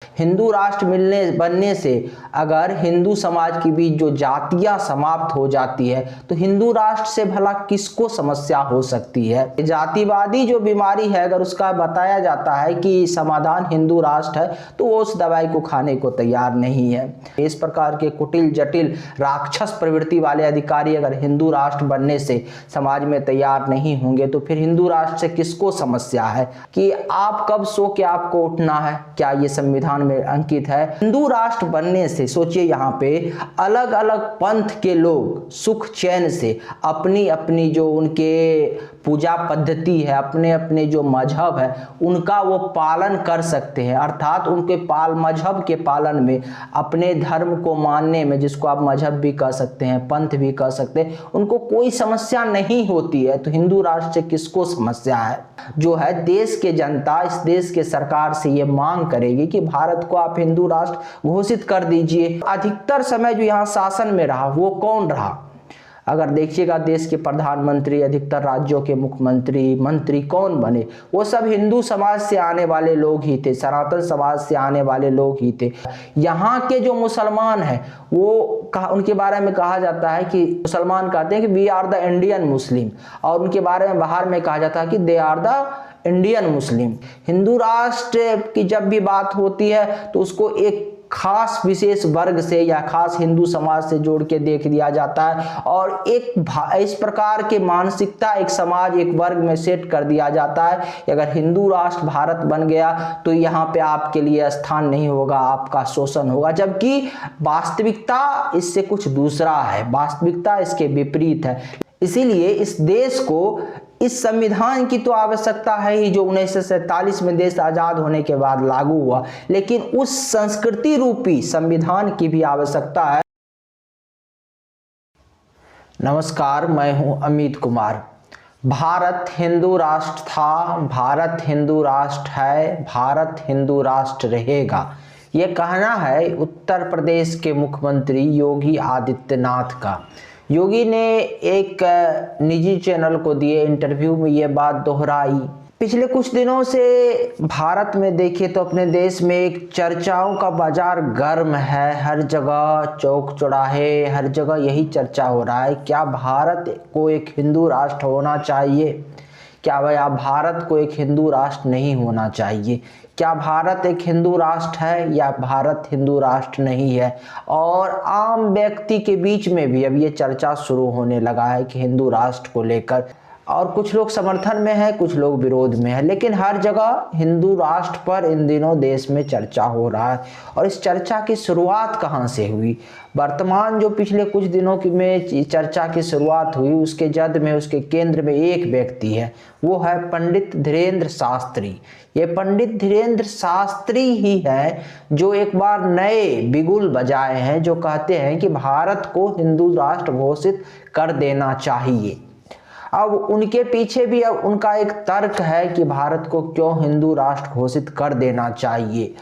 हिंदू राष्ट्र बनने से अगर हिंदू समाज के बीच जो जातियां समाप्त हो जाती है तो हिंदू राष्ट्र से भला किसको समस्या हो सकती है। जातिवादी जो बीमारी है अगर उसका बताया जाता है कि समाधान हिंदू राष्ट्र है तो वो उस दवाई को खाने को तैयार नहीं है। इस प्रकार के कुटिल जटिल राक्षस प्रवृत्ति वाले अधिकारी अगर हिंदू राष्ट्र बनने से समाज में तैयार नहीं होंगे तो फिर हिंदू राष्ट्र से किसको समस्या है कि आप कब सो के आपको उठना है, क्या ये संविधान में अंकित है। हिंदू राष्ट्र बनने से सोचिए यहाँ पे अलग अलग पंथ के लोग सुख चैन से अपनी अपनी जो उनके पूजा पद्धति है, अपने अपने जो मजहब है उनका वो पालन कर सकते हैं। अर्थात उनके मजहब के पालन में, अपने धर्म को मानने में, जिसको आप मजहब भी कह सकते हैं, पंथ भी कह सकते हैं, उनको कोई समस्या नहीं होती है। तो हिंदू राष्ट्र से किसको समस्या है। जो है देश के जनता इस देश के सरकार से ये मांग करेगी कि भारत को आप हिंदू राष्ट्र घोषित कर दीजिए। अधिकतर समय जो यहाँ शासन में रहा वो कौन रहा, अगर देखिएगा देश के प्रधानमंत्री, अधिकतर राज्यों के मुख्यमंत्री, मंत्री कौन बने, वो सब हिंदू समाज से आने वाले लोग ही थे, सनातन समाज से आने वाले लोग ही थे। यहाँ के जो मुसलमान हैं वो उनके बारे में कहा जाता है कि मुसलमान कहते हैं कि we are the Indian Muslim, और उनके बारे में बाहर में कहा जाता है कि they are the Indian Muslim. Hindu राष्ट्र की जब भी बात होती है तो उसको एक खास विशेष वर्ग से या खास हिंदू समाज से जोड़ के देख दिया जाता है, और एक इस प्रकार के मानसिकता एक समाज एक वर्ग में सेट कर दिया जाता है कि अगर हिंदू राष्ट्र भारत बन गया तो यहाँ पे आपके लिए स्थान नहीं होगा, आपका शोषण होगा। जबकि वास्तविकता इससे कुछ दूसरा है, वास्तविकता इसके विपरीत है। इसीलिए इस देश को इस संविधान की तो आवश्यकता है ही जो 1947 में देश आजाद होने के बाद लागू हुआ, लेकिन उस संस्कृति रूपी संविधान की भी आवश्यकता है। नमस्कार, मैं हूं अमित कुमार। भारत हिंदू राष्ट्र था, भारत हिंदू राष्ट्र है, भारत हिंदू राष्ट्र रहेगा, ये कहना है उत्तर प्रदेश के मुख्यमंत्री योगी आदित्यनाथ का। योगी ने एक निजी चैनल को दिए इंटरव्यू में ये बात दोहराई। पिछले कुछ दिनों से भारत में देखिए तो अपने देश में एक चर्चाओं का बाजार गर्म है। हर जगह चौक चौराहे हर जगह यही चर्चा हो रहा है, क्या भारत को एक हिंदू राष्ट्र होना चाहिए, क्या भैया भारत को एक हिंदू राष्ट्र नहीं होना चाहिए, क्या भारत एक हिंदू राष्ट्र है या भारत हिंदू राष्ट्र नहीं है। और आम व्यक्ति के बीच में भी अब ये चर्चा शुरू होने लगा है कि हिंदू राष्ट्र को लेकर, और कुछ लोग समर्थन में है, कुछ लोग विरोध में है, लेकिन हर जगह हिंदू राष्ट्र पर इन दिनों देश में चर्चा हो रहा है। और इस चर्चा की शुरुआत कहाँ से हुई, वर्तमान जो पिछले कुछ दिनों में चर्चा की शुरुआत हुई उसके जद में, उसके केंद्र में एक व्यक्ति है, वो है पंडित धीरेंद्र शास्त्री। ये पंडित धीरेंद्र शास्त्री ही है जो एक बार नए बिगुल बजाए हैं, जो कहते हैं कि भारत को हिंदू राष्ट्र घोषित कर देना चाहिए। अब उनके पीछे भी अब उनका एक तर्क है कि भारत को क्यों हिंदू राष्ट्र घोषित कर देना चाहिए।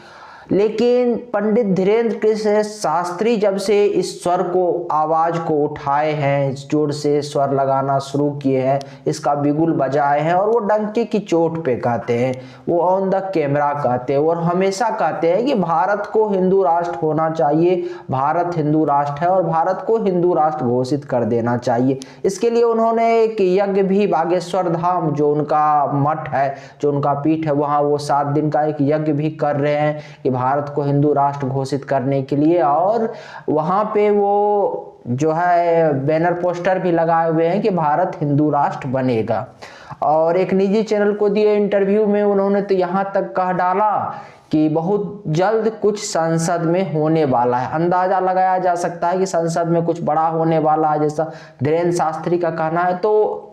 लेकिन पंडित धीरेंद्र शास्त्री जब से इस स्वर को, आवाज को उठाए हैं, इस जोर से स्वर लगाना शुरू किए हैं, इसका बिगुल बजाए हैं, और वो डंके की चोट पे कहते हैं, वो ऑन द कैमरा कहते हैं, और हमेशा कहते हैं कि भारत को हिंदू राष्ट्र होना चाहिए, भारत हिंदू राष्ट्र है और भारत को हिंदू राष्ट्र घोषित कर देना चाहिए। इसके लिए उन्होंने एक यज्ञ भी बागेश्वर धाम, जो उनका मठ है, जो उनका पीठ है, वहाँ वो 7 दिन का एक यज्ञ भी कर रहे हैं कि भारत को हिंदू राष्ट्र घोषित करने के लिए। और वहां पे वो जो है बैनर पोस्टर भी लगाए हुए हैं कि भारत हिंदू राष्ट्र बनेगा। और एक निजी चैनल को दिए इंटरव्यू में उन्होंने तो यहां तक कह डाला कि बहुत जल्द कुछ संसद में होने वाला है। अंदाजा लगाया जा सकता है कि संसद में कुछ बड़ा होने वाला है, जैसा धीरेंद्र शास्त्री का कहना है। तो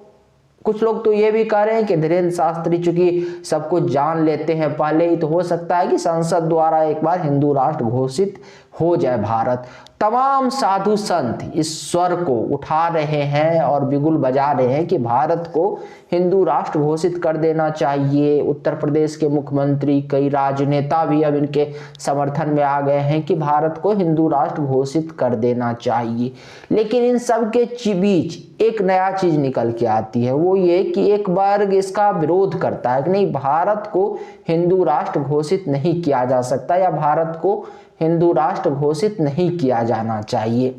कुछ लोग तो ये भी कह रहे हैं कि धीरेंद्र शास्त्री चूंकि सब कुछ जान लेते हैं पहले ही, तो हो सकता है कि संसद द्वारा एक बार हिंदू राष्ट्र घोषित हो जाए भारत। तमाम साधु संत इस स्वर को उठा रहे हैं और बिगुल बजा रहे हैं कि भारत को हिंदू राष्ट्र घोषित कर देना चाहिए। उत्तर प्रदेश के मुख्यमंत्री, कई राजनेता भी अब इनके समर्थन में आ गए हैं कि भारत को हिंदू राष्ट्र घोषित कर देना चाहिए। लेकिन इन सब के बीच एक नया चीज निकल के आती है, वो ये कि एक वर्ग इसका विरोध करता है कि नहीं, भारत को हिंदू राष्ट्र घोषित नहीं किया जा सकता या भारत को हिंदू राष्ट्र घोषित नहीं किया जाना चाहिए।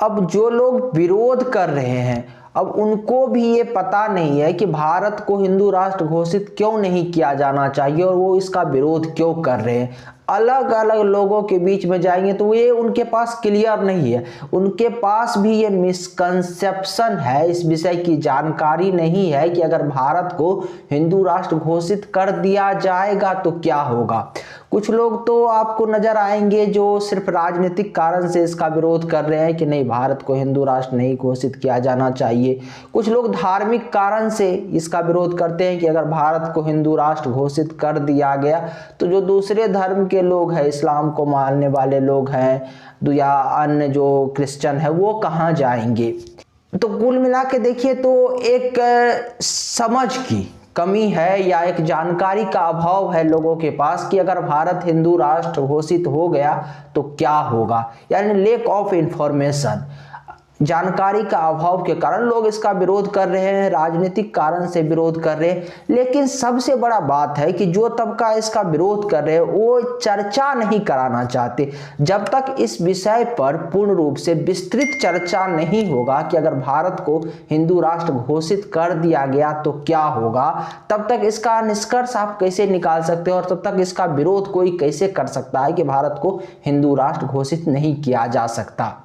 अब जो लोग विरोध कर रहे हैं, अब उनको भी ये पता नहीं है कि भारत को हिंदू राष्ट्र घोषित क्यों नहीं किया जाना चाहिए और वो इसका विरोध क्यों कर रहे हैं। अलग अलग लोगों के बीच में जाएंगे तो ये उनके पास क्लियर नहीं है, उनके पास भी ये मिसकंसेप्शन है, इस विषय की जानकारी नहीं है कि अगर भारत को हिंदू राष्ट्र घोषित कर दिया जाएगा तो क्या होगा। कुछ लोग तो आपको नजर आएंगे जो सिर्फ राजनीतिक कारण से इसका विरोध कर रहे हैं कि नहीं, भारत को हिंदू राष्ट्र नहीं घोषित किया जाना चाहिए। कुछ लोग धार्मिक कारण से इसका विरोध करते हैं कि अगर भारत को हिंदू राष्ट्र घोषित कर दिया गया तो जो दूसरे धर्म के लोग हैं, इस्लाम को मानने वाले लोग हैं या अन्य जो क्रिश्चियन है, वो कहाँ जाएंगे। तो कुल मिला के देखिए तो एक समझ की कमी है या एक जानकारी का अभाव है लोगों के पास कि अगर भारत हिंदू राष्ट्र घोषित हो गया तो क्या होगा, यानी लेक ऑफ इंफॉर्मेशन, जानकारी का अभाव के कारण लोग इसका विरोध कर रहे हैं, राजनीतिक कारण से विरोध कर रहे हैं। लेकिन सबसे बड़ा बात है कि जो तबका इसका विरोध कर रहे हैं वो चर्चा नहीं कराना चाहते। जब तक इस विषय पर पूर्ण रूप से विस्तृत चर्चा नहीं होगा कि अगर भारत को हिंदू राष्ट्र घोषित कर दिया गया तो क्या होगा, तब तक इसका निष्कर्ष आप कैसे निकाल सकते हो और तब तक इसका विरोध कोई कैसे कर सकता है कि भारत को हिंदू राष्ट्र घोषित नहीं किया जा सकता।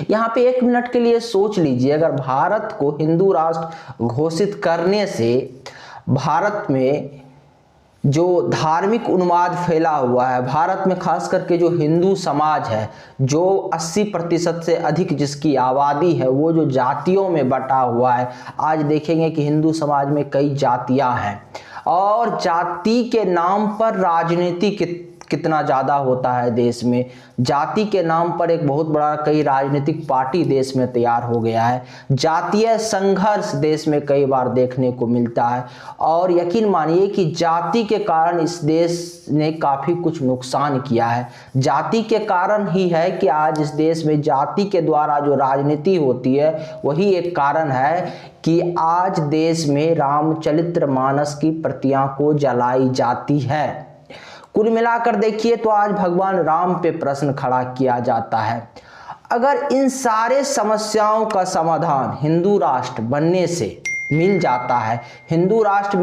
यहाँ पे एक मिनट के लिए सोच लीजिए, अगर भारत को हिंदू राष्ट्र घोषित करने से भारत में जो धार्मिक उन्माद फैला हुआ है, भारत में खास करके जो हिंदू समाज है, जो 80% से अधिक जिसकी आबादी है, वो जो जातियों में बटा हुआ है। आज देखेंगे कि हिंदू समाज में कई जातियां हैं और जाति के नाम पर राजनीति कितना ज़्यादा होता है देश में। जाति के नाम पर एक बहुत बड़ा कई राजनीतिक पार्टी देश में तैयार हो गया है। जातीय संघर्ष देश में कई बार देखने को मिलता है और यकीन मानिए कि जाति के कारण इस देश ने काफ़ी कुछ नुकसान किया है। जाति के कारण ही है कि आज इस देश में जाति के द्वारा जो राजनीति होती है वही एक कारण है कि आज देश में रामचरितमानस की प्रतियां को जलाई जाती है। कुल मिलाकर देखिए तो आज भगवान राम पे प्रश्न खड़ा किया जाता है। अगर इन सारे समस्याओं का समाधान हिंदू राष्ट्र बनने से मिल जाता है, हिंदू राष्ट्र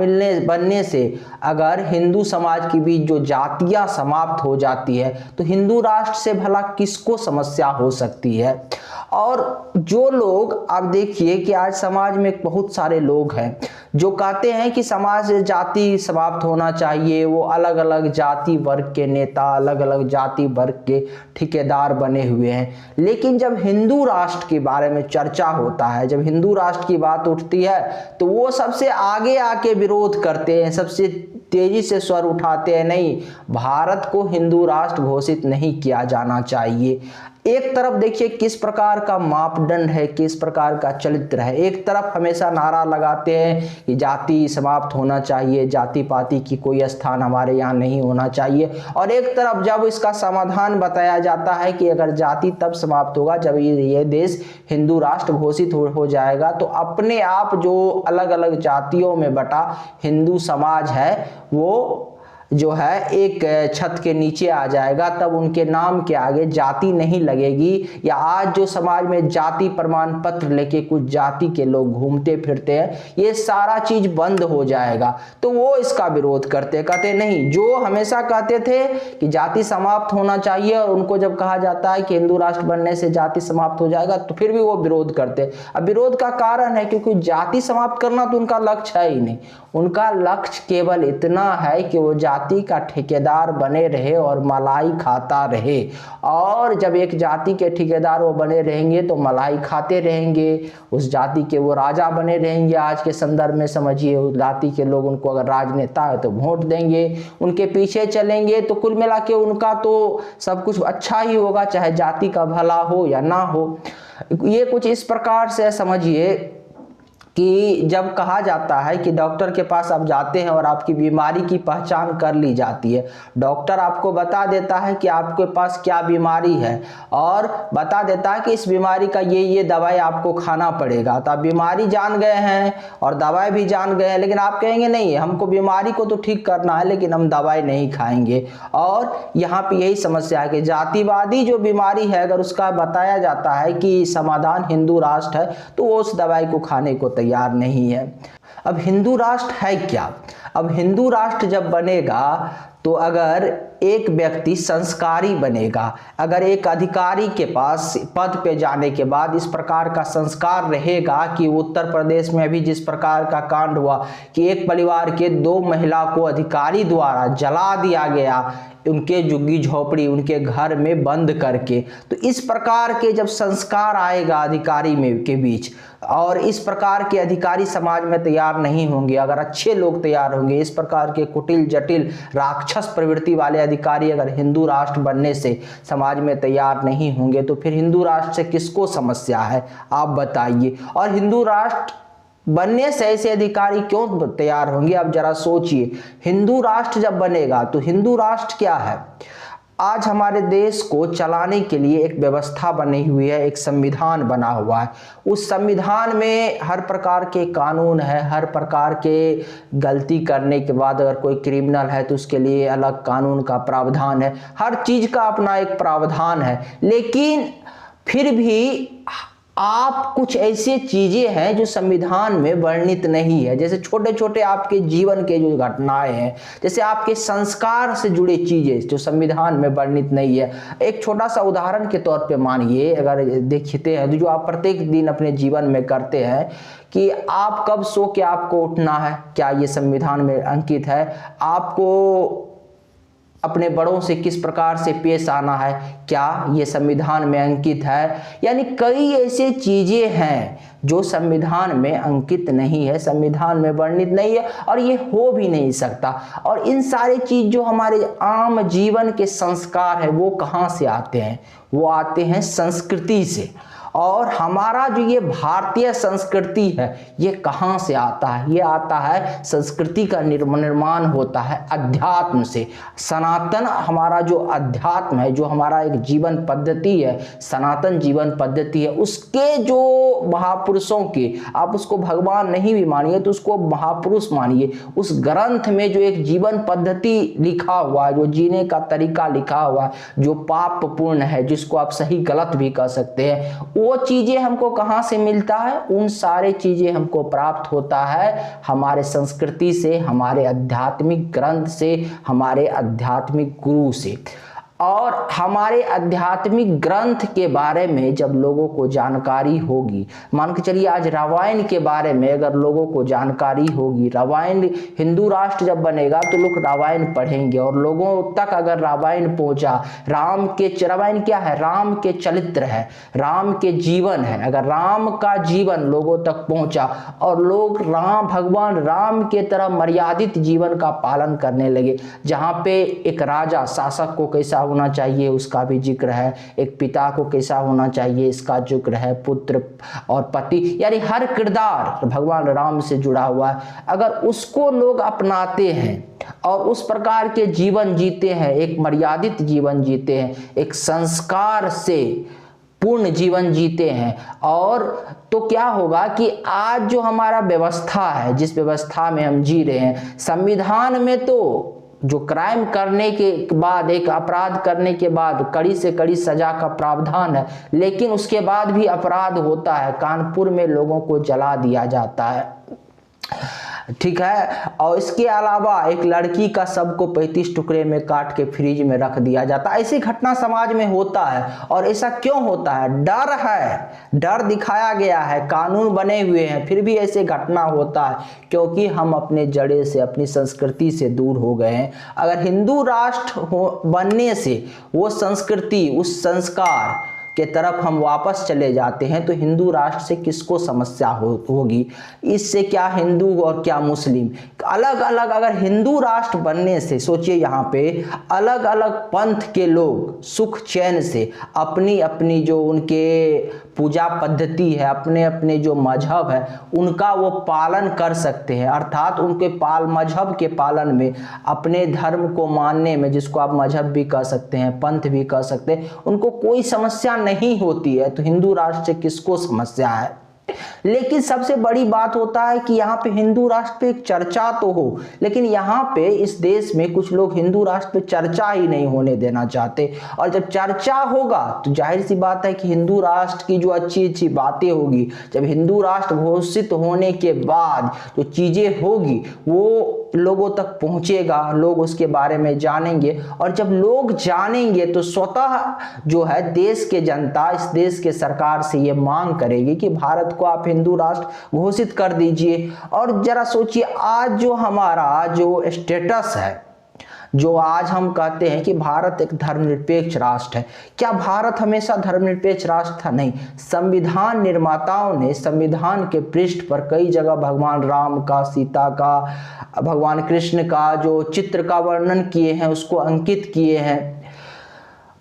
बनने से अगर हिंदू समाज के बीच जो जातियां समाप्त हो जाती है तो हिंदू राष्ट्र से भला किसको समस्या हो सकती है। और जो लोग आप देखिए कि आज समाज में बहुत सारे लोग हैं जो कहते हैं कि समाज से जाति समाप्त होना चाहिए, वो अलग अलग जाति वर्ग के नेता, अलग अलग जाति वर्ग के ठेकेदार बने हुए हैं। लेकिन जब हिंदू राष्ट्र के बारे में चर्चा होता है, जब हिंदू राष्ट्र की बात उठती है तो वो सबसे आगे आके विरोध करते हैं, सबसे तेजी से स्वर उठाते हैं, नहीं, भारत को हिंदू राष्ट्र घोषित नहीं किया जाना चाहिए। एक तरफ देखिए किस प्रकार का मापदंड है, किस प्रकार का चरित्र है। एक तरफ हमेशा नारा लगाते हैं कि जाति समाप्त होना चाहिए, जाति पाति की कोई स्थान हमारे यहाँ नहीं होना चाहिए, और एक तरफ जब इसका समाधान बताया जाता है कि अगर जाति तब समाप्त होगा जब ये देश हिंदू राष्ट्र घोषित हो जाएगा तो अपने आप जो अलग अलग जातियों में बटा हिंदू समाज है वो जो है एक छत के नीचे आ जाएगा, तब उनके नाम के आगे जाति नहीं लगेगी। या आज जो समाज में जाति प्रमाण पत्र लेके कुछ जाति के लोग घूमते फिरते हैं, ये सारा चीज बंद हो जाएगा। तो वो इसका विरोध कहते नहीं, जो हमेशा कहते थे कि जाति समाप्त होना चाहिए और उनको जब कहा जाता है कि हिंदू राष्ट्र बनने से जाति समाप्त हो जाएगा तो फिर भी वो विरोध करते। अब विरोध का कारण है क्योंकि जाति समाप्त करना तो उनका लक्ष्य है ही नहीं, उनका लक्ष्य केवल इतना है कि वो जाति का ठेकेदार बने रहे और मलाई खाता रहे। और जब एक जाति के ठेकेदार वो बने रहेंगे तो मलाई खाते रहेंगे, उस जाति के वो राजा बने रहेंगे। आज के संदर्भ में समझिए, उस जाति के लोग उनको अगर राजनेता है तो वोट देंगे, उनके पीछे चलेंगे, तो कुल मिला के उनका तो सब कुछ अच्छा ही होगा, चाहे जाति का भला हो या ना हो। ये कुछ इस प्रकार से समझिए कि जब कहा जाता है कि डॉक्टर के पास आप जाते हैं और आपकी बीमारी की पहचान कर ली जाती है, डॉक्टर आपको बता देता है कि आपके पास क्या बीमारी है और बता देता है कि इस बीमारी का ये दवाई आपको खाना पड़ेगा। तो आप बीमारी जान गए हैं और दवाई भी जान गए हैं, लेकिन आप कहेंगे नहीं, हमको बीमारी को तो ठीक करना है लेकिन हम दवाई नहीं खाएंगे। और यहाँ पे यही समस्या है कि जातिवादी जो बीमारी है, अगर उसका बताया जाता है कि समाधान हिंदू राष्ट्र है, तो वो उस दवाई को खाने को तैयार नहीं है। अब हिंदू राष्ट्र है क्या? अब हिंदू राष्ट्र जब बनेगा तो अगर एक व्यक्ति संस्कारी बनेगा, अगर एक अधिकारी के पास पद पे जाने के बाद इस प्रकार का संस्कार रहेगा कि उत्तर प्रदेश में अभी जिस प्रकार का कांड हुआ कि एक परिवार के 2 महिला को अधिकारी द्वारा जला दिया गया, उनके झुग्गी झोपड़ी उनके घर में बंद करके। तो इस प्रकार के जब संस्कार आएगा अधिकारी में के बीच, और इस प्रकार के अधिकारी समाज में तैयार नहीं होंगे, अगर अच्छे लोग तैयार होंगे, इस प्रकार के कुटिल जटिल राक्षस प्रवृत्ति वाले अधिकारी अगर हिंदू राष्ट्र बनने से समाज में तैयार नहीं होंगे, तो फिर हिंदू राष्ट्र से किसको समस्या है, आप बताइए। और हिंदू राष्ट्र बनने से ऐसे अधिकारी क्यों तैयार होंगे? अब जरा सोचिए, हिंदू राष्ट्र जब बनेगा तो हिंदू राष्ट्र क्या है? आज हमारे देश को चलाने के लिए एक व्यवस्था बनी हुई है, एक संविधान बना हुआ है। उस संविधान में हर प्रकार के कानून है, हर प्रकार के गलती करने के बाद अगर कोई क्रिमिनल है तो उसके लिए अलग कानून का प्रावधान है, हर चीज का अपना एक प्रावधान है। लेकिन फिर भी आप कुछ ऐसी चीजें हैं जो संविधान में वर्णित नहीं है, जैसे छोटे छोटे आपके जीवन के जो घटनाएं हैं, जैसे आपके संस्कार से जुड़े चीजें जो संविधान में वर्णित नहीं है। एक छोटा सा उदाहरण के तौर पे मानिए, अगर देखते हैं तो जो आप प्रत्येक दिन अपने जीवन में करते हैं कि आप कब सो के आपको उठना है, क्या ये संविधान में अंकित है? आपको अपने बड़ों से किस प्रकार से पेश आना है, क्या ये संविधान में अंकित है? यानी कई ऐसी चीजें हैं जो संविधान में अंकित नहीं है, संविधान में वर्णित नहीं है, और ये हो भी नहीं सकता। और इन सारे चीज जो हमारे आम जीवन के संस्कार है वो कहाँ से आते हैं? वो आते हैं संस्कृति से। और हमारा जो ये भारतीय संस्कृति है ये कहाँ से आता है? ये आता है, संस्कृति का निर्माण होता है अध्यात्म से। सनातन हमारा जो अध्यात्म है, जो हमारा एक जीवन पद्धति है, सनातन जीवन पद्धति है, उसके जो महापुरुषों के, आप उसको भगवान नहीं भी मानिए तो उसको महापुरुष मानिए, उस ग्रंथ में जो एक जीवन पद्धति लिखा हुआ है, जो जीने का तरीका लिखा हुआ है, जो पापपूर्ण है, जिसको आप सही गलत भी कह सकते हैं, वो चीजें हमको कहां से मिलता है? उन सारे चीजें हमको प्राप्त होता है हमारे संस्कृति से, हमारे आध्यात्मिक ग्रंथ से, हमारे आध्यात्मिक गुरु से। और हमारे आध्यात्मिक ग्रंथ के बारे में जब लोगों को जानकारी होगी, मान के चलिए आज रामायण के बारे में अगर लोगों को जानकारी होगी, रामायण, हिंदू राष्ट्र जब बनेगा तो लोग रामायण पढ़ेंगे, और लोगों तक अगर रामायण पहुंचा, रामायण क्या है? राम के चरित्र है, राम के जीवन है। अगर राम का जीवन लोगों तक पहुंचा और लोग भगवान राम के तरह मर्यादित जीवन का पालन करने लगे, जहां पे एक राजा शासक को कैसा होना चाहिए उसका भी जिक्र है, एक पिता को कैसा होना चाहिए इसका जिक्र है, पुत्र और पति, यानी हर किरदार भगवान राम से जुड़ा हुआ है। अगर उसको लोग अपनाते हैं और उस प्रकार के जीवन जीते हैं, एक मर्यादित जीवन जीते हैं, एक संस्कार से पूर्ण जीवन जीते हैं, और तो क्या होगा कि आज जो हमारा व्यवस्था है, जिस व्यवस्था में हम जी रहे हैं, संविधान में तो जो क्राइम करने के बाद, एक अपराध करने के बाद कड़ी से कड़ी सजा का प्रावधान है, लेकिन उसके बाद भी अपराध होता है। कानपुर में लोगों को जला दिया जाता है, ठीक है। और इसके अलावा एक लड़की का शव को 35 टुकड़े में काट के फ्रिज में रख दिया जाता है। ऐसी घटना समाज में होता है। और ऐसा क्यों होता है? डर है, डर दिखाया गया है, कानून बने हुए हैं, फिर भी ऐसे घटना होता है क्योंकि हम अपने जड़े से, अपनी संस्कृति से दूर हो गए हैं। अगर हिंदू राष्ट्र बनने से वो संस्कृति, उस संस्कार के तरफ हम वापस चले जाते हैं तो हिंदू राष्ट्र से किसको समस्या होगी? इससे क्या हिंदू और क्या मुस्लिम अलग अलग, अगर हिंदू राष्ट्र बनने से, सोचिए यहाँ पे अलग अलग पंथ के लोग सुख चैन से अपनी अपनी जो उनके पूजा पद्धति है, अपने अपने जो मजहब है उनका वो पालन कर सकते हैं। अर्थात उनके मजहब के पालन में, अपने धर्म को मानने में, जिसको आप मजहब भी कह सकते हैं, पंथ भी कह सकते हैं, उनको कोई समस्या नहीं होती है। तो हिंदू राष्ट्र से किसको समस्या है? लेकिन सबसे बड़ी बात होता है कि यहाँ पे हिंदू राष्ट्र पे एक चर्चा तो हो, लेकिन यहाँ पे इस देश में कुछ लोग हिंदू राष्ट्र पे चर्चा ही नहीं होने देना चाहते। और जब चर्चा होगा तो जाहिर सी बात है कि हिंदू राष्ट्र की जो अच्छी अच्छी बातें होगी, जब हिंदू राष्ट्र घोषित होने के बाद जो चीजें होगी वो लोगों तक पहुंचेगा, लोग उसके बारे में जानेंगे। और जब लोग जानेंगे तो स्वतः जो है देश के जनता इस देश के सरकार से ये मांग करेगी कि भारत को आप हिंदू राष्ट्र घोषित कर दीजिए। और जरा सोचिए, आज जो हमारा जो स्टेटस है, जो आज हम कहते हैं कि भारत एक धर्मनिरपेक्ष राष्ट्र है, क्या भारत हमेशा धर्मनिरपेक्ष राष्ट्र था? नहीं। संविधान निर्माताओं ने संविधान के पृष्ठ पर कई जगह भगवान राम का, सीता का, भगवान कृष्ण का जो चित्र का वर्णन किए हैं उसको अंकित किए हैं।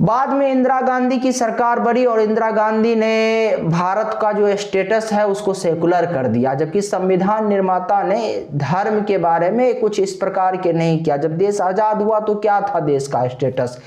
बाद में इंदिरा गांधी की सरकार बनी और इंदिरा गांधी ने भारत का जो स्टेटस है उसको सेकुलर कर दिया, जबकि संविधान निर्माता ने धर्म के बारे में कुछ इस प्रकार के नहीं किया। जब देश आजाद हुआ तो क्या था देश का स्टेटस?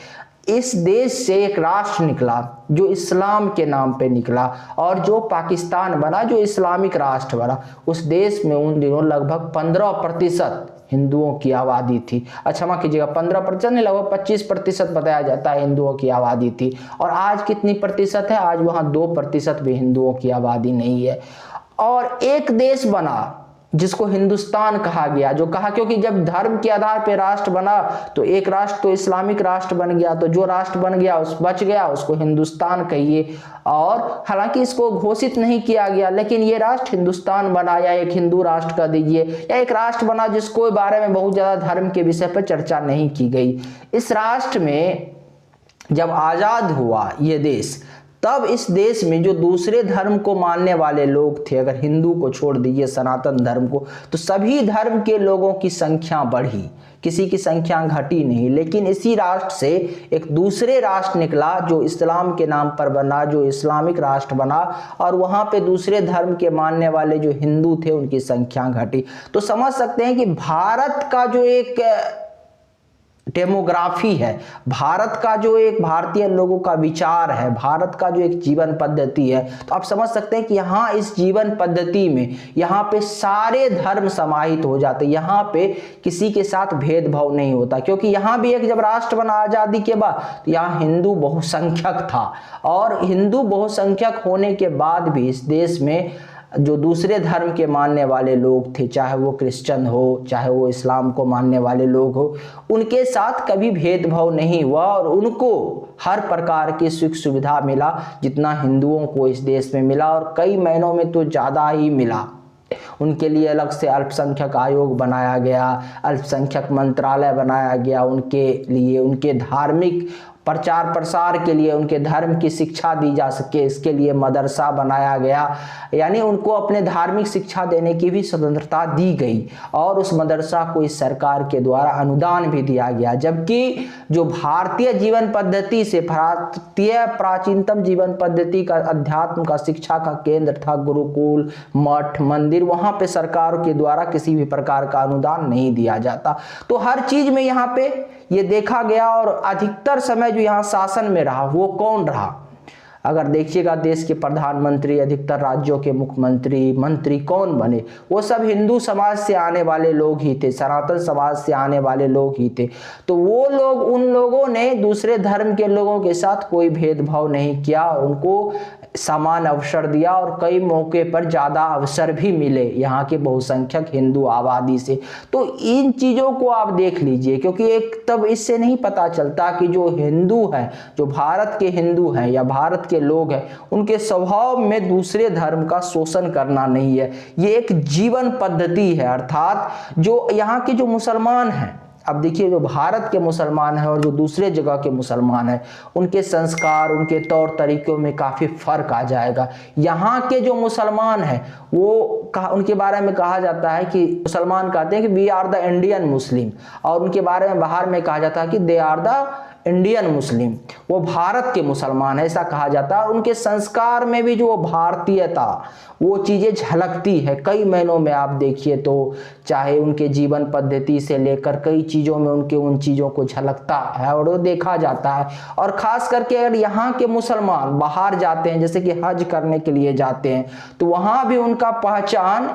इस देश से एक राष्ट्र निकला जो इस्लाम के नाम पे निकला, और जो पाकिस्तान बना जो इस्लामिक राष्ट्र बना, उस देश में उन दिनों लगभग 15% हिंदुओं की आबादी थी। अच्छा क्षमा कीजिएगा, 15% नहीं, लगभग 25% बताया जाता है हिंदुओं की आबादी थी। और आज कितनी प्रतिशत है? आज वहाँ 2% भी हिंदुओं की आबादी नहीं है। और एक देश बना जिसको हिंदुस्तान कहा गया, जो कहा क्योंकि जब धर्म के आधार पर राष्ट्र बना तो एक राष्ट्र तो इस्लामिक राष्ट्र बन गया, तो जो राष्ट्र बन गया उस बच गया, उसको हिंदुस्तान कहिए। और हालांकि इसको घोषित नहीं किया गया, लेकिन ये राष्ट्र हिंदुस्तान बना, या एक हिंदू राष्ट्र का दीजिए, या एक राष्ट्र बना जिसको बारे में बहुत ज्यादा धर्म के विषय पर चर्चा नहीं की गई। इस राष्ट्र में जब आजाद हुआ ये देश, तब इस देश में जो दूसरे धर्म को मानने वाले लोग थे, अगर हिंदू को छोड़ दीजिए, सनातन धर्म को, तो सभी धर्म के लोगों की संख्या बढ़ी, किसी की संख्या घटी नहीं। लेकिन इसी राष्ट्र से एक दूसरे राष्ट्र निकला जो इस्लाम के नाम पर बना, जो इस्लामिक राष्ट्र बना, और वहाँ पे दूसरे धर्म के मानने वाले जो हिंदू थे उनकी संख्या घटी। तो समझ सकते हैं कि भारत का जो एक डेमोग्राफी है, भारत का जो एक भारतीय लोगों का विचार है, भारत का जो एक जीवन पद्धति है, तो आप समझ सकते हैं कि यहाँ इस जीवन पद्धति में यहाँ पे सारे धर्म समाहित हो जाते, यहाँ पे किसी के साथ भेदभाव नहीं होता। क्योंकि यहाँ भी एक जब राष्ट्र बना आजादी के बाद तो यहाँ हिंदू बहुसंख्यक था, और हिंदू बहुसंख्यक होने के बाद भी इस देश में जो दूसरे धर्म के मानने वाले लोग थे, चाहे वो क्रिश्चियन हो, चाहे वो इस्लाम को मानने वाले लोग हो, उनके साथ कभी भेदभाव नहीं हुआ और उनको हर प्रकार की सुख सुविधा मिला जितना हिंदुओं को इस देश में मिला, और कई महीनों में तो ज़्यादा ही मिला। उनके लिए अलग से अल्पसंख्यक आयोग बनाया गया, अल्पसंख्यक मंत्रालय बनाया गया, उनके लिए उनके धार्मिक प्रचार प्रसार के लिए, उनके धर्म की शिक्षा दी जा सके, इसके लिए मदरसा बनाया गया, यानी उनको अपने धार्मिक शिक्षा देने की भी स्वतंत्रता दी गई, और उस मदरसा को इस सरकार के द्वारा अनुदान भी दिया गया। जबकि जो भारतीय जीवन पद्धति से, भारतीय प्राचीनतम जीवन पद्धति का, अध्यात्म का, शिक्षा का केंद्र था गुरुकुल, मठ, मंदिर, वहां पे सरकार के द्वारा किसी भी प्रकार का अनुदान नहीं दिया जाता। तो हर चीज में यहाँ पे ये देखा गया। और अधिकतर समय जो यहाँ शासन में रहा वो कौन रहा? अगर देखिएगा देश के प्रधानमंत्री, अधिकतर राज्यों के मुख्यमंत्री, मंत्री कौन बने? वो सब हिंदू समाज से आने वाले लोग ही थे, सनातन समाज से आने वाले लोग ही थे। तो वो लोग, उन लोगों ने दूसरे धर्म के लोगों के साथ कोई भेदभाव नहीं किया, उनको समान अवसर दिया और कई मौके पर ज़्यादा अवसर भी मिले यहाँ के बहुसंख्यक हिंदू आबादी से। तो इन चीज़ों को आप देख लीजिए, क्योंकि एक तब इससे नहीं पता चलता कि जो हिंदू हैं, जो भारत के हिंदू हैं या भारत के लोग हैं, उनके स्वभाव में दूसरे धर्म का शोषण करना नहीं है। ये एक जीवन पद्धति है। अर्थात जो यहाँ के जो मुसलमान हैं, अब देखिए जो भारत के मुसलमान हैं और जो दूसरे जगह के मुसलमान हैं, उनके संस्कार, उनके तौर तरीकों में काफ़ी फ़र्क आ जाएगा। यहाँ के जो मुसलमान हैं वो उनके बारे में कहा जाता है कि मुसलमान कहते हैं कि we are the Indian Muslim, और उनके बारे में बाहर में कहा जाता है कि they are the Indian Muslim, वो भारत के मुसलमान है, ऐसा कहा जाता है। और उनके संस्कार में भी जो भारतीयता वो चीज़ें झलकती है कई महीनों में। आप देखिए तो चाहे उनके जीवन पद्धति से लेकर कई चीज़ों में उनके उन चीज़ों को झलकता है और वो देखा जाता है। और ख़ास करके अगर यहाँ के मुसलमान बाहर जाते हैं, जैसे कि हज करने के लिए जाते हैं, तो वहाँ भी उनका पहचान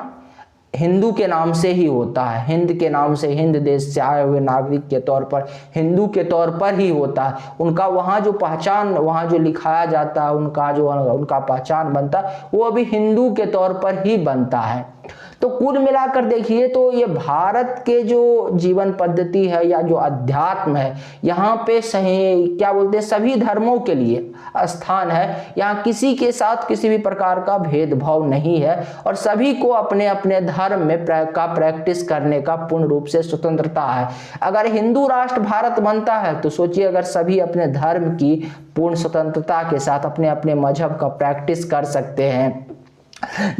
हिंदू के नाम से ही होता है। हिंद के नाम से, हिंद देश से आए हुए नागरिक के तौर पर, हिंदू के तौर पर ही होता है उनका। वहाँ जो पहचान, वहाँ जो लिखाया जाता है, उनका जो उनका पहचान बनता है, वो अभी हिंदू के तौर पर ही बनता है। तो कुल मिलाकर देखिए तो ये भारत के जो जीवन पद्धति है या जो अध्यात्म है, यहाँ पे सही क्या बोलते हैं, सभी धर्मों के लिए स्थान है। यहाँ किसी के साथ किसी भी प्रकार का भेदभाव नहीं है और सभी को अपने अपने धर्म में प्रैक्टिस करने का पूर्ण रूप से स्वतंत्रता है। अगर हिंदू राष्ट्र भारत बनता है तो सोचिए, अगर सभी अपने धर्म की पूर्ण स्वतंत्रता के साथ अपने अपने मजहब का प्रैक्टिस कर सकते हैं।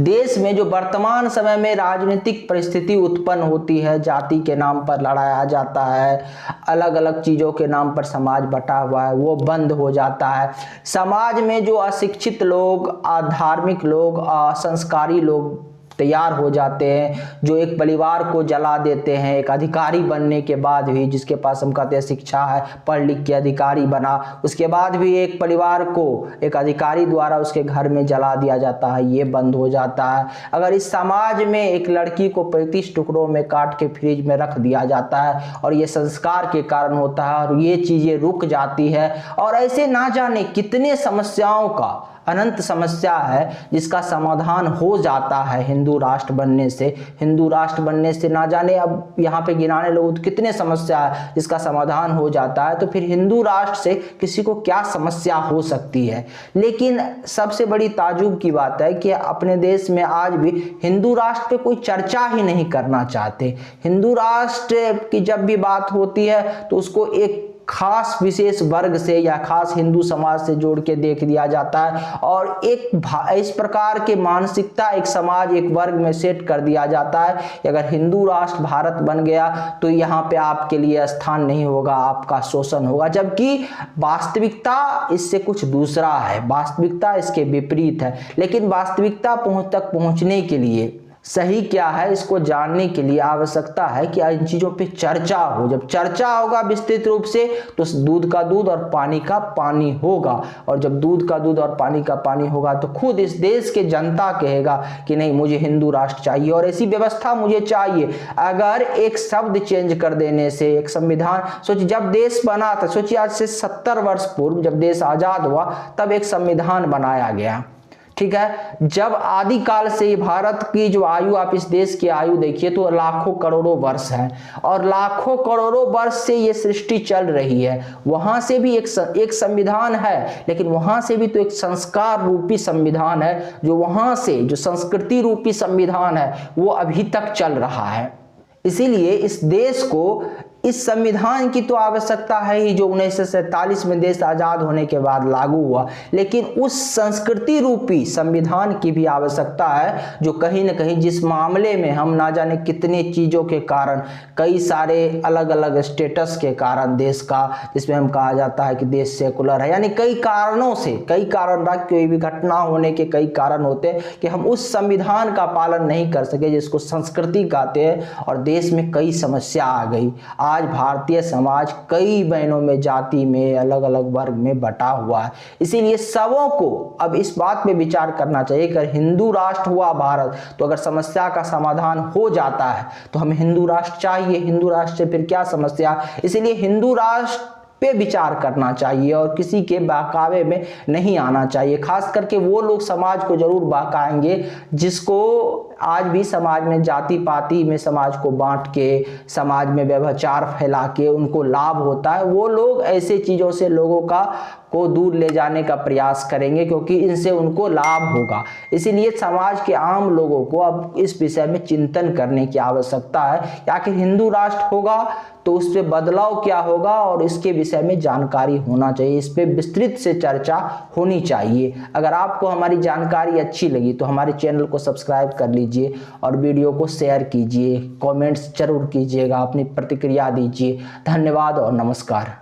देश में जो वर्तमान समय में राजनीतिक परिस्थिति उत्पन्न होती है, जाति के नाम पर लड़ाया जाता है, अलग अलग चीज़ों के नाम पर समाज बटा हुआ है, वो बंद हो जाता है। समाज में जो अशिक्षित लोग, अधार्मिक लोग, असंस्कारी लोग तैयार हो जाते हैं, जो एक परिवार को जला देते हैं एक अधिकारी बनने के बाद भी, जिसके पास हम कहते हैं शिक्षा है, पढ़ लिख के अधिकारी बना, उसके बाद भी एक परिवार को एक अधिकारी द्वारा उसके घर में जला दिया जाता है, ये बंद हो जाता है। अगर इस समाज में एक लड़की को 35 टुकड़ों में काट के फ्रिज में रख दिया जाता है और ये संस्कार के कारण होता है और ये चीज़ें रुक जाती है, और ऐसे ना जाने कितने समस्याओं का अनंत समस्या है जिसका समाधान हो जाता है हिंदू राष्ट्र बनने से। हिंदू राष्ट्र बनने से ना जाने अब यहाँ पे गिनाने लोग तो कितने समस्या है जिसका समाधान हो जाता है, तो फिर हिंदू राष्ट्र से किसी को क्या समस्या हो सकती है। लेकिन सबसे बड़ी ताज्जुब की बात है कि अपने देश में आज भी हिंदू राष्ट्र पे कोई चर्चा ही नहीं करना चाहते। हिंदू राष्ट्र की जब भी बात होती है तो उसको एक खास विशेष वर्ग से या खास हिंदू समाज से जोड़ के देख दिया जाता है और इस प्रकार के मानसिकता एक समाज, एक वर्ग में सेट कर दिया जाता है कि अगर हिंदू राष्ट्र भारत बन गया तो यहाँ पे आपके लिए स्थान नहीं होगा, आपका शोषण होगा। जबकि वास्तविकता इससे कुछ दूसरा है, वास्तविकता इसके विपरीत है। लेकिन वास्तविकता तक पहुँचने के लिए सही क्या है, इसको जानने के लिए आवश्यकता है कि इन चीज़ों पे चर्चा हो। जब चर्चा होगा विस्तृत रूप से तो दूध का दूध और पानी का पानी होगा, और जब दूध का दूध और पानी का पानी होगा तो खुद इस देश के जनता कहेगा कि नहीं, मुझे हिंदू राष्ट्र चाहिए और ऐसी व्यवस्था मुझे चाहिए। अगर एक शब्द चेंज कर देने से एक संविधान, सोचिए जब देश बना था, सोचिए आज से 70 वर्ष पूर्व जब देश आज़ाद हुआ तब एक संविधान बनाया गया, ठीक है। जब आदिकाल से भारत की जो आयु, आप इस देश की आयु देखिए तो लाखों करोड़ों वर्ष है और लाखों करोड़ों वर्ष से ये सृष्टि चल रही है। वहां से भी एक संविधान है, लेकिन वहां से भी तो एक संस्कार रूपी संविधान है, जो वहां से जो संस्कृति रूपी संविधान है वो अभी तक चल रहा है। इसीलिए इस देश को इस संविधान की तो आवश्यकता है ही, जो 1947 में देश आज़ाद होने के बाद लागू हुआ, लेकिन उस संस्कृति रूपी संविधान की भी आवश्यकता है, जो कहीं न कहीं जिस मामले में हम ना जाने कितने चीज़ों के कारण, कई सारे अलग अलग स्टेटस के कारण देश का, जिसमें हम कहा जाता है कि देश सेकुलर है, यानी कई कारणों से, कई कारण, कोई भी घटना होने के कई कारण होते हैं कि हम उस संविधान का पालन नहीं कर सके, जिसको संस्कृति कहते हैं, और देश में कई समस्या आ गई। आज भारतीय समाज कई बहनों में, जाति में, अलग अलग वर्ग में बटा हुआ है। इसीलिए सबों को अब इस बात पे विचार करना चाहिए कि अगर हिंदू राष्ट्र हुआ भारत तो अगर समस्या का समाधान हो जाता है तो हमें हिंदू राष्ट्र चाहिए। हिंदू राष्ट्र से फिर क्या समस्या, इसीलिए हिंदू राष्ट्र पे विचार करना चाहिए और किसी के बहकावे में नहीं आना चाहिए। खास करके वो लोग समाज को जरूर बहकाएंगे जिसको आज भी समाज में जाति पाति में समाज को बांट के, समाज में व्यभिचार फैला के उनको लाभ होता है, वो लोग ऐसे चीज़ों से लोगों को दूर ले जाने का प्रयास करेंगे क्योंकि इनसे उनको लाभ होगा। इसीलिए समाज के आम लोगों को अब इस विषय में चिंतन करने की आवश्यकता है। आखिर हिंदू राष्ट्र होगा तो उस पर बदलाव क्या होगा और इसके विषय में जानकारी होना चाहिए, इस पर विस्तृत से चर्चा होनी चाहिए। अगर आपको हमारी जानकारी अच्छी लगी तो हमारे चैनल को सब्सक्राइब कर लीजिए और वीडियो को शेयर कीजिए, कमेंट्स जरूर कीजिएगा, अपनी प्रतिक्रिया दीजिए। धन्यवाद और नमस्कार।